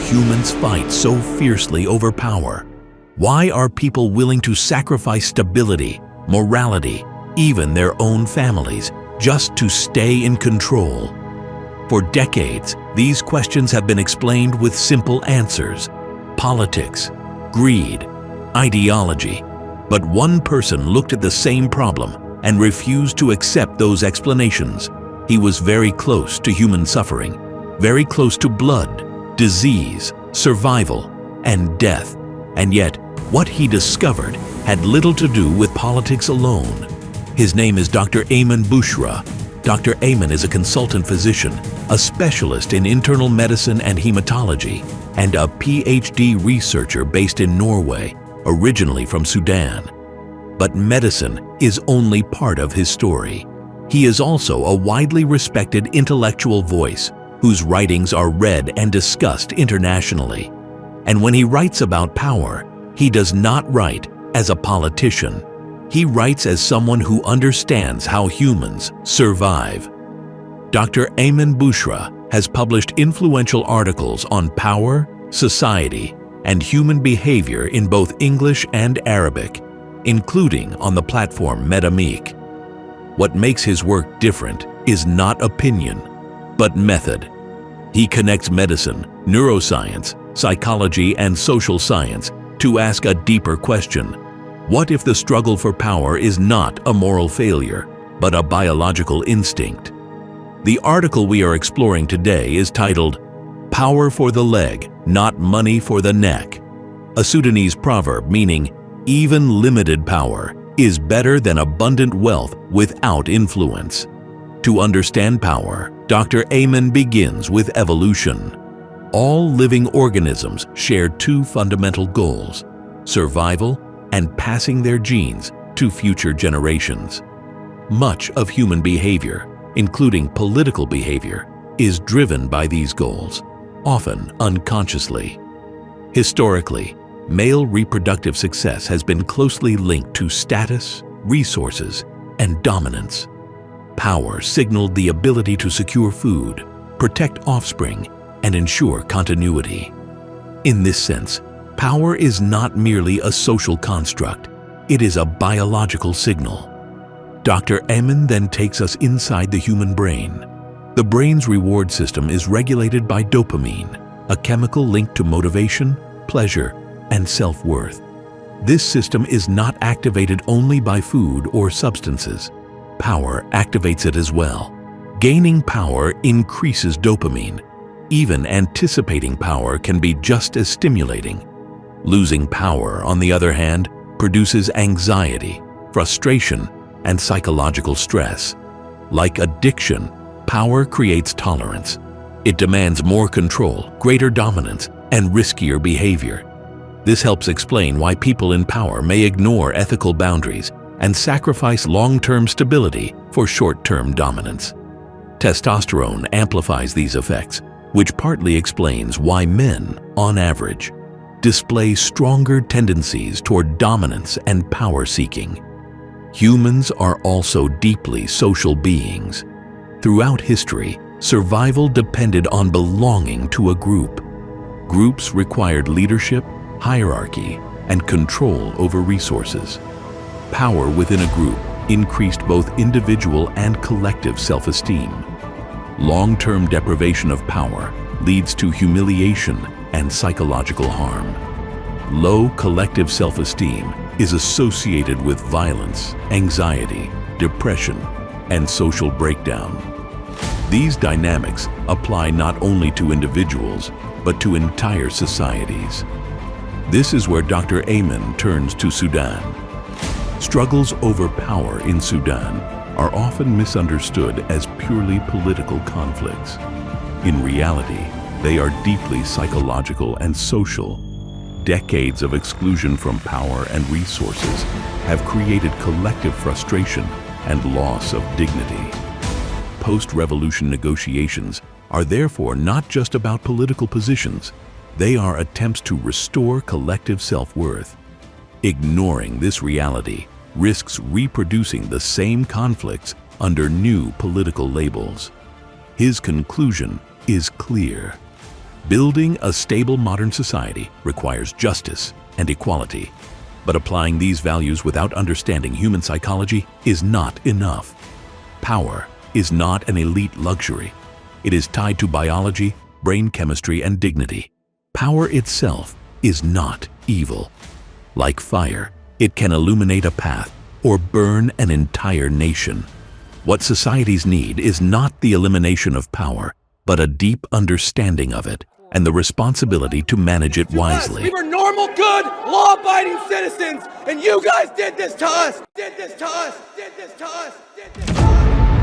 humans fight so fiercely over power? Why are people willing to sacrifice stability, morality, even their own families, just to stay in control? For decades, these questions have been explained with simple answers: politics, greed, ideology. But one person looked at the same problem and refused to accept those explanations. He was very close to human suffering, very close to blood, disease, survival, and death. And yet, what he discovered had little to do with politics alone. His name is Dr. Aymen Bushra. Dr. Aymen is a consultant physician, a specialist in internal medicine and hematology, and a PhD researcher based in Norway, originally from Sudan. But medicine is only part of his story. He is also a widely respected intellectual voice whose writings are read and discussed internationally. And when he writes about power, he does not write as a politician. He writes as someone who understands how humans survive. Dr. Aymen Bushra has published influential articles on power, society, and human behavior in both English and Arabic, including on the platform MetaMeek. What makes his work different is not opinion, but method. He connects medicine, neuroscience, psychology, and social science to ask a deeper question. What if the struggle for power is not a moral failure, but a biological instinct? The article we are exploring today is titled, "Power for the Leg, Not Money for the Neck," a Sudanese proverb meaning, even limited power is better than abundant wealth without influence. To understand power, Dr. Aymen begins with evolution. All living organisms share two fundamental goals: survival and passing their genes to future generations. Much of human behavior, including political behavior, is driven by these goals, often unconsciously. Historically, male reproductive success has been closely linked to status, resources, and dominance. Power signaled the ability to secure food, protect offspring, and ensure continuity. In this sense, power is not merely a social construct, it is a biological signal. Dr. Aymen then takes us inside the human brain. The brain's reward system is regulated by dopamine, a chemical linked to motivation, pleasure, and self-worth. This system is not activated only by food or substances. Power activates it as well. Gaining power increases dopamine. Even anticipating power can be just as stimulating. Losing power, on the other hand, produces anxiety, frustration, and psychological stress. Like addiction, power creates tolerance. It demands more control, greater dominance, and riskier behavior. This helps explain why people in power may ignore ethical boundaries and sacrifice long-term stability for short-term dominance. Testosterone amplifies these effects, which partly explains why men, on average, display stronger tendencies toward dominance and power-seeking. Humans are also deeply social beings. Throughout history, survival depended on belonging to a group. Groups required leadership, hierarchy, and control over resources. Power within a group increased both individual and collective self-esteem. Long-term deprivation of power leads to humiliation and psychological harm. Low collective self-esteem is associated with violence, anxiety, depression, and social breakdown. These dynamics apply not only to individuals, but to entire societies. This is where Dr. Aymen turns to Sudan. Struggles over power in Sudan are often misunderstood as purely political conflicts. In reality, they are deeply psychological and social. Decades of exclusion from power and resources have created collective frustration and loss of dignity. Post-revolution negotiations are therefore not just about political positions. They are attempts to restore collective self-worth. Ignoring this reality risks reproducing the same conflicts under new political labels. His conclusion is clear. Building a stable modern society requires justice and equality. But applying these values without understanding human psychology is not enough. Power is not an elite luxury. It is tied to biology, brain chemistry, and dignity. Power itself is not evil. Like fire, it can illuminate a path or burn an entire nation. What societies need is not the elimination of power, but a deep understanding of it and the responsibility to manage it wisely. We were normal, good, law-abiding citizens, and you guys did this to us! Did this to us! Did this to us! Did this to us!